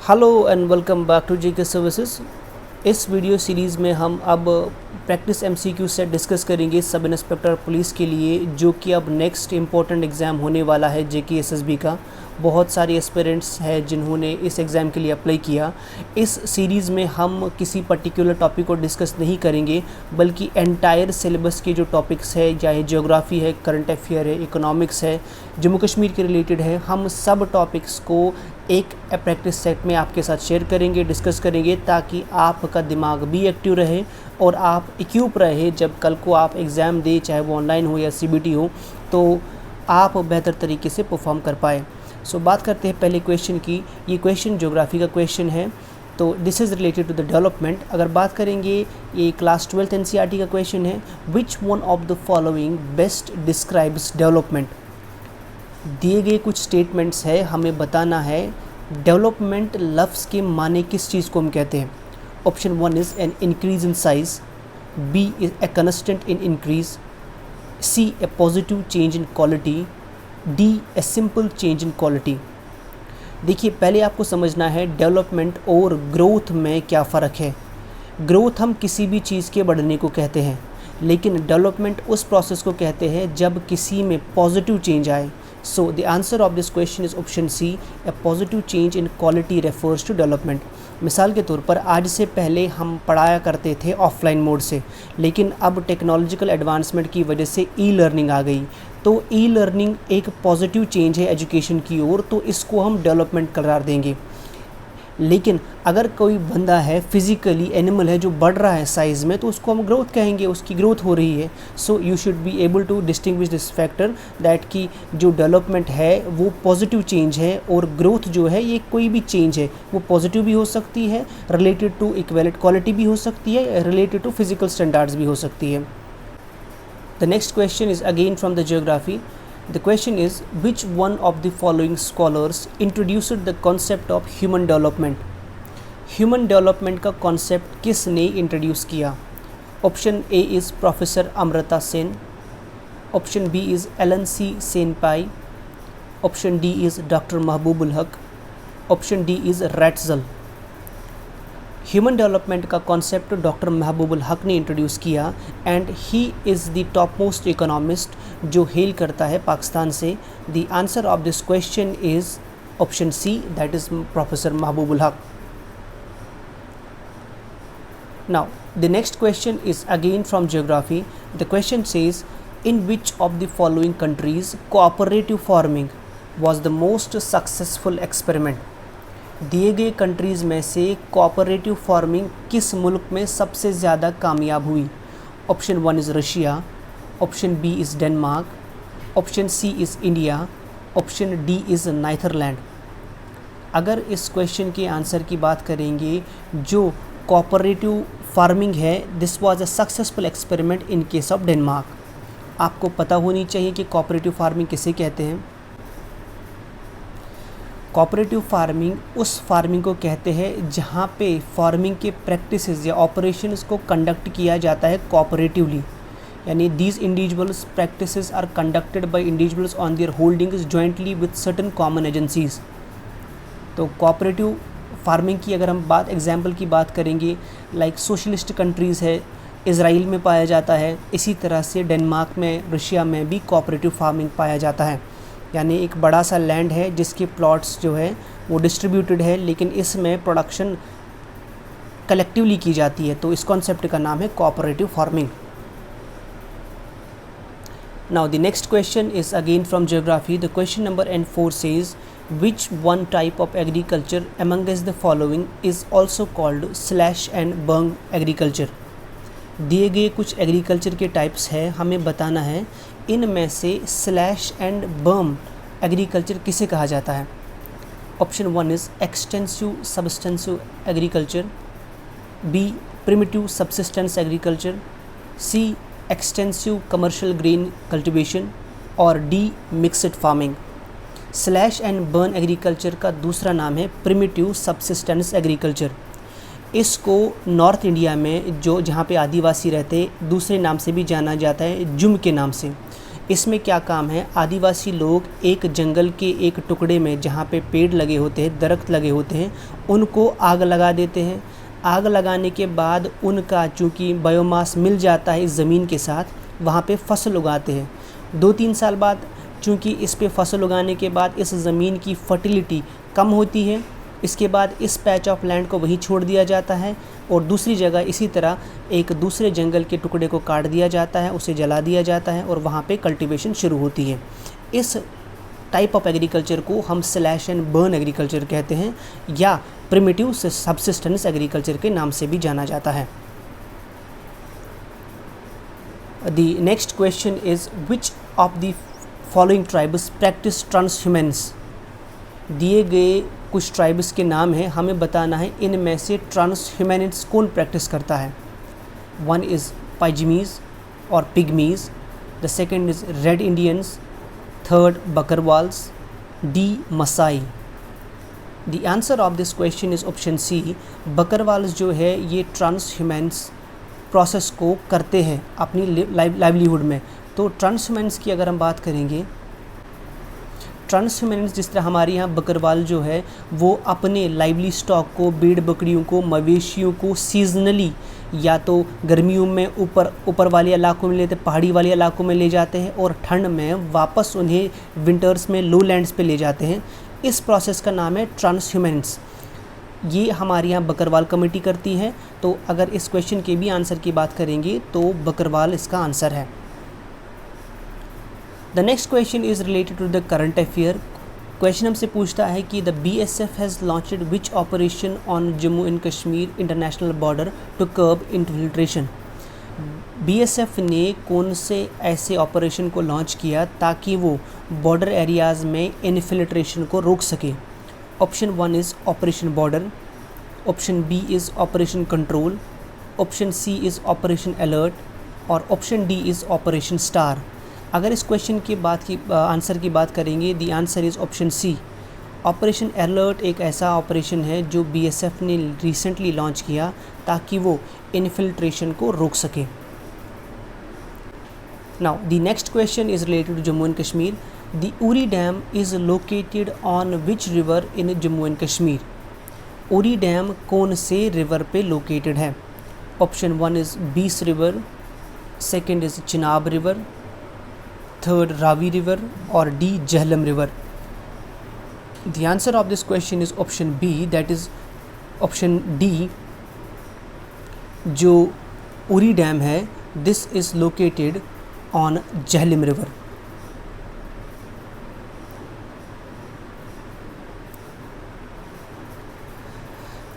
Hello and welcome back to GK services. इस video series में हम अब प्रैक्टिस एमसीक्यू सेट डिस्कस करेंगे सब इंस्पेक्टर पुलिस के लिए, जो कि अब नेक्स्ट इम्पॉर्टेंट एग्ज़ाम होने वाला है जेके एसएसबी का। बहुत सारे एस्पिरेंट्स हैं जिन्होंने इस एग्ज़ाम के लिए अप्लाई किया। इस सीरीज़ में हम किसी पर्टिकुलर टॉपिक को डिस्कस नहीं करेंगे, बल्कि एंटायर सिलेबस के जो टॉपिक्स है, चाहे ज्योग्राफी है, करंट अफेयर है, इकोनॉमिक्स है, जम्मू कश्मीर के रिलेटेड है, हम सब टॉपिक्स को एक प्रैक्टिस सेट में आपके साथ शेयर करेंगे, डिस्कस करेंगे, ताकि आपका दिमाग भी एक्टिव रहे और आप इक्विप रहे जब कल को आप एग्ज़ाम दें, चाहे वो ऑनलाइन हो या सीबीटी हो, तो आप बेहतर तरीके से परफॉर्म कर पाए। सो बात करते हैं पहले क्वेश्चन की। ये क्वेश्चन ज्योग्राफी का क्वेश्चन है, तो this is related to the development. अगर बात करेंगे, ये क्लास 12th एनसीईआरटी का क्वेश्चन है। विच one of the following best describes development. दिए गए कुछ स्टेटमेंट्स है, हमें बताना है डेवलपमेंट लफ्ज़ के माने किस चीज़ को हम कहते हैं। Option 1 is an increase in size, B is a constant in increase, C a positive change in quality, D a simple change in quality. देखिए, पहले आपको समझना है डेवलपमेंट और ग्रोथ में क्या फ़र्क है। ग्रोथ हम किसी भी चीज़ के बढ़ने को कहते हैं, लेकिन डेवलपमेंट उस प्रोसेस को कहते हैं जब किसी में पॉजिटिव चेंज आए। So the answer of this question is option C, a positive change in quality refers to development. मिसाल के तौर पर, आज से पहले हम पढ़ाया करते थे ऑफलाइन मोड से, लेकिन अब टेक्नोलॉजिकल एडवांसमेंट की वजह से ई लर्निंग आ गई। तो ई लर्निंग एक पॉजिटिव चेंज है एजुकेशन की ओर, तो इसको हम डेवलपमेंट करार देंगे। लेकिन अगर कोई बंदा है, फिज़िकली एनिमल है, जो बढ़ रहा है साइज़ में, तो उसको हम ग्रोथ कहेंगे, उसकी ग्रोथ हो रही है। So you should be able to distinguish this factor that कि जो डेवलपमेंट है वो पॉजिटिव चेंज है, और ग्रोथ जो है ये कोई भी चेंज है, वो पॉजिटिव भी हो सकती है, रिलेटेड टू इक्विवेलेंट क्वालिटी भी हो सकती है, रिलेटेड टू फिजिकल स्टैंडर्ड्स भी हो सकती है। The next question is again from the geography. The question is, which one of the following scholars introduced the concept of human development? Human development का concept किसने इंट्रोड्यूस किया? Option A is professor Amrita Sen, option B is Ellen C Semple, option D is doctor Mahbubul Haq, option D is Ratzel. Human development का concept doctor Mahbubul Haq ने introduce किया, and he is the top most economist जो hail करता है पाकिस्तान से। The answer of this question is option C, that is professor Mahbubul Haq. Now the next question is again from geography. The question says, in which of the following countries cooperative farming was the most successful experiment. दिए गए countries में से cooperative farming किस मुल्क में सबसे ज़्यादा कामयाब हुई। Option 1 is Russia, option B is Denmark, option C is India, option D is Netherland. अगर इस क्वेश्चन के आंसर की बात करेंगे, जो कोऑपरेटिव फार्मिंग है, this was a successful experiment in case of Denmark. आपको पता होनी चाहिए कि कोऑपरेटिव फार्मिंग किसे कहते हैं। कोऑपरेटिव फार्मिंग उस फार्मिंग को कहते हैं जहाँ पे फार्मिंग के प्रैक्टिसेस या ऑपरेशंस को कंडक्ट किया जाता है कोऑपरेटिवली, यानी these individuals practices are conducted by individuals on their holdings jointly with certain common agencies. तो कोऑपरेटिव फार्मिंग की अगर हम एग्जाम्पल की बात करेंगे, लाइक सोशलिस्ट कंट्रीज़ है, इसराइल में पाया जाता है, इसी तरह से डेनमार्क में, रशिया में भी कोऑपरेटिव फार्मिंग पाया जाता है। यानी एक बड़ा सा लैंड है जिसके प्लॉट्स जो है वो डिस्ट्रीब्यूटेड है, लेकिन इसमें प्रोडक्शन कलेक्टिवली की जाती है, तो इस कॉन्सेप्ट का नाम है cooperative farming. Now the next question is again from geography. The question number N4 says, which one type of agriculture amongst the following is also called slash and burn agriculture. दिए गए कुछ agriculture के types है, हमें बताना है इनमें से स्लैश एंड बर्म एग्रीकल्चर किसे कहा जाता है। Option 1 is extensive subsistence agriculture, B primitive subsistence agriculture, C extensive commercial grain cultivation, और D mixed farming. Slash and burn agriculture का दूसरा नाम है प्रिमिटिव सब्सिस्टेंस एग्रीकल्चर। इसको नॉर्थ इंडिया में जहाँ पे आदिवासी रहते, दूसरे नाम से भी जाना जाता है, जुम के नाम से। इसमें क्या काम है, आदिवासी लोग एक जंगल के एक टुकड़े में जहाँ पे पेड़ लगे होते हैं, दरख्त लगे होते हैं, उनको आग लगा देते हैं। आग लगाने के बाद उनका चूँकि बायोमास मिल जाता है इस ज़मीन के साथ, वहाँ पे फसल उगाते हैं। 2-3 साल बाद चूँकि इस पे फसल उगाने के बाद इस ज़मीन की फर्टिलिटी कम होती है, इसके बाद इस पैच ऑफ लैंड को वहीं छोड़ दिया जाता है और दूसरी जगह इसी तरह एक दूसरे जंगल के टुकड़े को काट दिया जाता है, उसे जला दिया जाता है और वहाँ पे कल्टीवेशन शुरू होती है। इस टाइप ऑफ एग्रीकल्चर को हम स्लैश एंड बर्न एग्रीकल्चर कहते हैं या प्रिमिटिव सबसिस्टेंस एग्रीकल्चर के नाम से भी जाना जाता है। The next question is which of the following tribes practice transhumance. दिए गए कुछ ट्राइब्स के नाम हैं, हमें बताना है इनमें से ट्रांसह्यूमेंस कौन प्रैक्टिस करता है। 1 इज़ पाइजमीज़ और pygmies, the second is red Indians, third Bakarwals, D Masai. The answer of this question is option C. Bakarwals जो है ये ट्रांसह्यूमेंस प्रोसेस को करते हैं अपनी लाइवलीहुड में। तो ट्रांसह्यूमेंस की अगर हम बात करेंगे, ट्रांसह्यूमेंस जिस तरह हमारे यहाँ बकरवाल जो है वो अपने लाइवली स्टॉक को, भेड़ बकरियों को, मवेशियों को सीजनली या तो गर्मियों में ऊपर वाले इलाकों में लेते, पहाड़ी वाले इलाकों में ले जाते हैं और ठंड में वापस उन्हें विंटर्स में लो लैंड्स पे ले जाते हैं। इस प्रोसेस का नाम है ट्रांसह्यूमेंस। ये हमारे यहाँ बकरवाल कमेटी करती है। तो अगर इस क्वेश्चन के भी आंसर की बात करेंगे तो बकरवाल इसका आंसर है। The next question is related to the current affair. Question हमसे पूछता है कि द BSF has launched which operation on Jammu and Kashmir international border to curb infiltration. BSF ने कौन से ऐसे ऑपरेशन को लॉन्च किया ताकि वो बॉर्डर एरियाज़ में इन्फिल्ट्रेशन को रोक सके। Option 1 is operation border, option B is operation control, option C is operation alert और option D is operation star. अगर इस क्वेश्चन की आंसर की बात करेंगे, the answer is option C. Operation alert एक ऐसा ऑपरेशन है जो BSF ने रिसेंटली लॉन्च किया ताकि वो इन्फिल्ट्रेशन को रोक सके। Now the next question is related to Jammu and Kashmir. The Uri dam is located on which river in Jammu and Kashmir. Uri dam कौन से रिवर पे लोकेटेड है। Option 1 is Beas river, second is Chenab river, third Ravi river और D Jhelum river. The answer of this question is option B, that is option D. जो Uri dam है this is located on Jhelum river.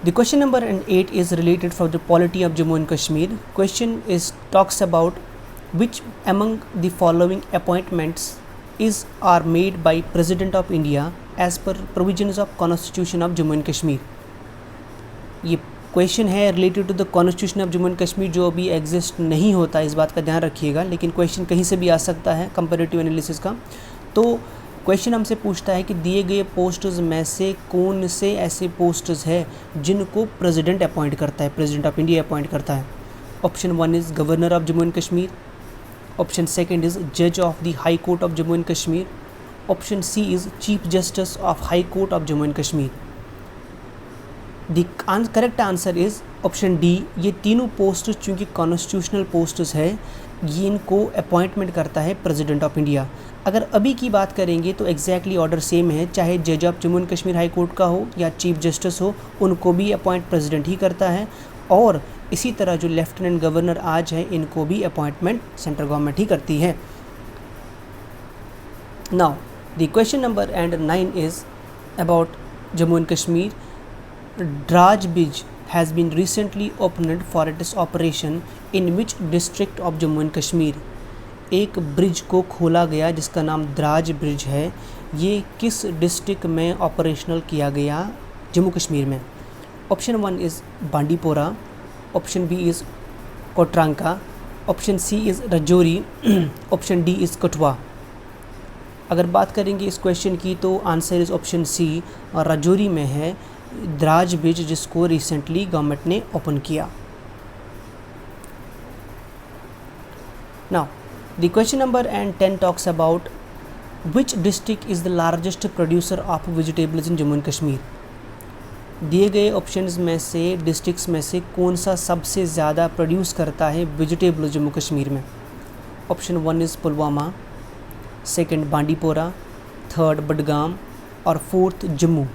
The question number 8 is related for the polity of Jammu and Kashmir. Question is talks about which among the following appointments are made by President of India as per provisions of Constitution of Jammu and Kashmir. ये question है related to the constitution of Jammu and Kashmir जो अभी exist नहीं होता, इस बात का ध्यान रखिएगा, लेकिन क्वेश्चन कहीं से भी आ सकता है कंपैरेटिव एनालिसिस का। तो क्वेश्चन हमसे पूछता है कि दिए गए पोस्ट्स में से कौन से ऐसे पोस्ट्स है जिनको प्रेसिडेंट अपॉइंट करता है, प्रेसिडेंट ऑफ इंडिया अपॉइंट करता है। Option 1 is governor of Jammu and Kashmir, option 2 is जज of the high court of Jammu and Kashmir, option C is chief justice of high court of Jammu and Kashmir. The correct answer is option D. ये तीनों post चूँकि constitutional posts है, ये इनको appointment करता है president of India. अगर अभी की बात करेंगे तो एग्जैक्टली ऑर्डर सेम है, चाहे जज of Jammu and Kashmir high court का हो या चीफ जस्टिस हो, उनको भी अपॉइंट प्रेसिडेंट ही करता है। और इसी तरह जो लेफ्टिनेंट गवर्नर आज है इनको भी अपॉइंटमेंट सेंट्रल गवर्नमेंट ही करती है। Now the question number 9 is about Jammu and Kashmir. Draj Bridge has been recently opened for its operation in which district of Jammu and Kashmir? एक ब्रिज को खोला गया जिसका नाम द्राज ब्रिज है, ये किस डिस्ट्रिक्ट में ऑपरेशनल किया गया जम्मू कश्मीर में। Option 1 is Bandipora, option B is Kotranka, option C is Rajouri, option D is Kathua. अगर बात करेंगे इस क्वेश्चन की तो आंसर इज़ ऑप्शन C, और रजौरी में है द्राज ब्रिज जिसको रिसेंटली गवर्नमेंट ने ओपन किया। Now The question number and 10 talks about which district is the largest producer of vegetables in Jammu and Kashmir. दिए गए ऑप्शंस में से डिस्ट्रिक्ट्स में से कौन सा सबसे ज़्यादा प्रोड्यूस करता है वेजिटेबल जम्मू कश्मीर में? Option 1 is Pulwama, second Bandipora, third Budgam और फोर्थ जम्मू।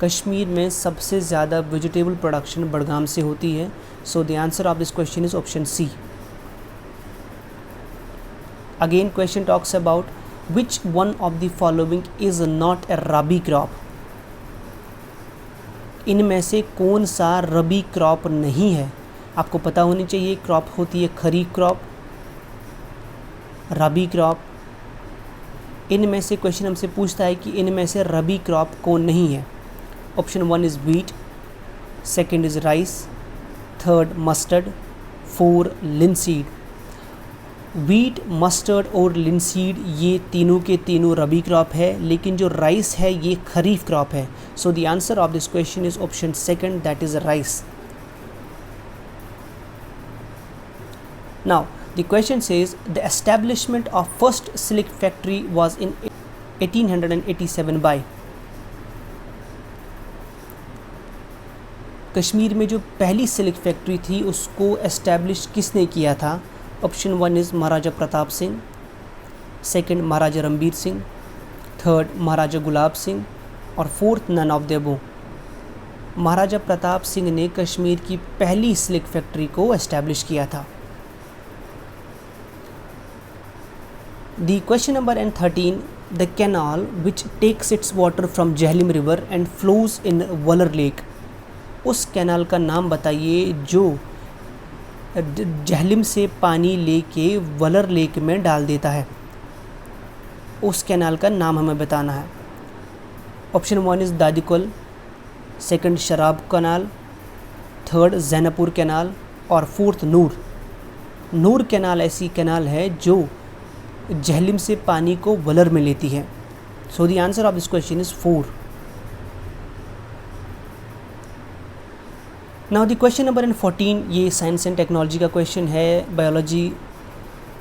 कश्मीर में सबसे ज़्यादा वेजिटेबल प्रोडक्शन बडगाम से होती है। So the answer of this question is option C. Again question talks about which one of the following is not a rabi crop. इनमें से कौन सा रबी क्रॉप नहीं है? आपको पता होनी चाहिए क्रॉप होती है खरीफ क्रॉप, रबी क्रॉप। इनमें से क्वेश्चन हमसे पूछता है कि इनमें से रबी क्रॉप कौन नहीं है। Option 1 is wheat, second is rice, third mustard, 4 linseed. Wheat, mustard और लिनसीड ये तीनों के तीनों रबी क्रॉप है, लेकिन जो राइस है ये खरीफ क्रॉप है। So the answer of this question is option second, that is rice. Now the question says the establishment of first silk factory was in 1887 by. Kashmir में जो पहली सिल्क फैक्ट्री थी उसको एस्टैब्लिश किसने किया था? Option 1 is Maharaja Pratap Singh, second Maharaja Ranbir Singh, third Maharaja Gulab Singh और fourth none of the above. Maharaja Pratap Singh ने कश्मीर की पहली सिल्क फैक्ट्री को एस्टैब्लिश किया था। The question number and 13, the canal which takes its water from Jhelum river and flows in Wular lake. उस कैनाल का नाम बताइए जो जहलिम से पानी लेके वलर लेक में डाल देता है। उस कैनाल का नाम हमें बताना है। ऑप्शन 1 इज़ दादिकुल, सेकंड शराब कैनाल, थर्ड जैनपुर कैनाल और फोर्थ नूर। नूर कैनाल ऐसी कैनाल है जो जहलिम से पानी को वलर में लेती है। So the answer of this question is 4। Now the question number 14, ये साइंस एंड टेक्नोलॉजी का क्वेश्चन है, biology.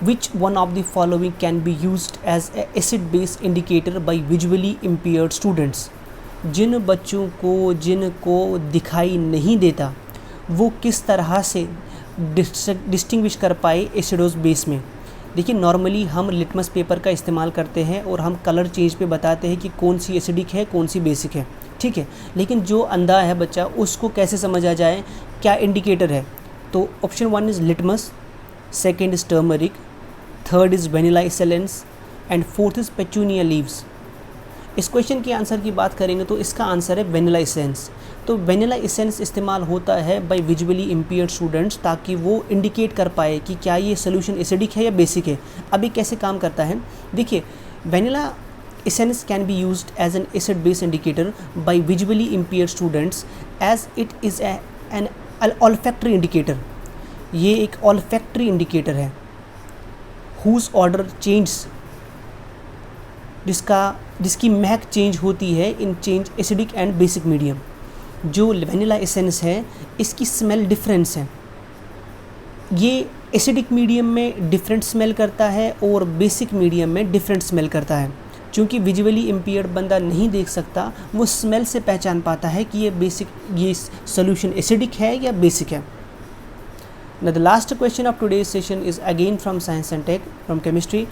Which one of the following can be used as a acid base indicator by visually impaired students. जिन बच्चों को जिनको दिखाई नहीं देता वो किस तरह से डिस्टिंग्विश कर पाए एसिडोस बेस में? देखिए, नॉर्मली हम लिटमस पेपर का इस्तेमाल करते हैं और हम कलर चेंज पे बताते हैं कि कौन सी एसिडिक है कौन सी बेसिक है, ठीक है। लेकिन जो अंधा है बच्चा उसको कैसे समझ आ जाए क्या इंडिकेटर है? तो option 1 is litmus, second is turmeric, third is vanilla essence and fourth is petunia leaves. इस क्वेश्चन के आंसर की बात करेंगे तो इसका आंसर है वेनिला एसेंस। तो वेनिला एसेंस इस्तेमाल होता है बाय विजुअली इम्पेयर्ड स्टूडेंट्स ताकि वो इंडिकेट कर पाए कि क्या ये सोल्यूशन एसिडिक है या बेसिक है। अब ये कैसे काम करता है? देखिए, vanilla essence can be used as an acid base indicator by visually impaired students as it is an olfactory indicator। ये एक olfactory indicator है whose order changes, जिसकी महक चेंज होती है in change acidic and basic medium. जो vanilla essence है इसकी smell difference है, ये एसिडिक मीडियम में डिफरेंट स्मेल करता है और बेसिक मीडियम में डिफरेंट स्मेल करता है। क्योंकि विजुअली इम्पेयर्ड बंदा नहीं देख सकता, वो स्मेल से पहचान पाता है कि ये सोल्यूशन एसिडिक है या बेसिक है। Now the last question of today's session is again from Science and Tech, from Chemistry.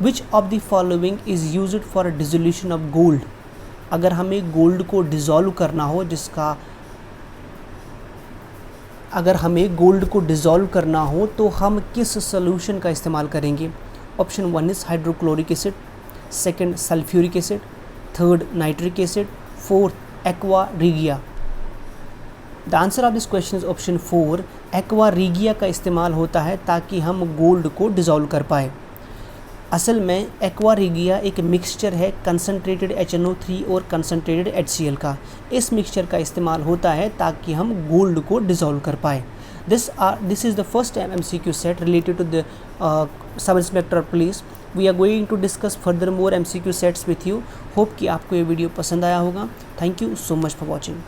Which of the following is used for a dissolution of gold? अगर हमें गोल्ड को डिज़ोल्व करना हो करना हो तो हम किस सोल्यूशन का इस्तेमाल करेंगे? Option 1 is hydrochloric acid, second sulphuric acid, third nitric acid, fourth aqua Rigia. The answer of this question is option 4। Aqua Rigia का इस्तेमाल होता है ताकि हम गोल्ड को डिज़ोल्व कर पाए। असल में एक्वा रिगिया एक मिक्सचर है कंसनट्रेटेड HNO3 और कंसनट्रेटेड HCl का। इस मिक्सचर का इस्तेमाल होता है ताकि हम गोल्ड को डिज़ोल्व कर पाए। This is the first MCQ set related to the Sub Inspector of Police. We are going to discuss further more MCQ sets with you. Hope कि आपको ये वीडियो पसंद आया होगा। Thank you so much for watching.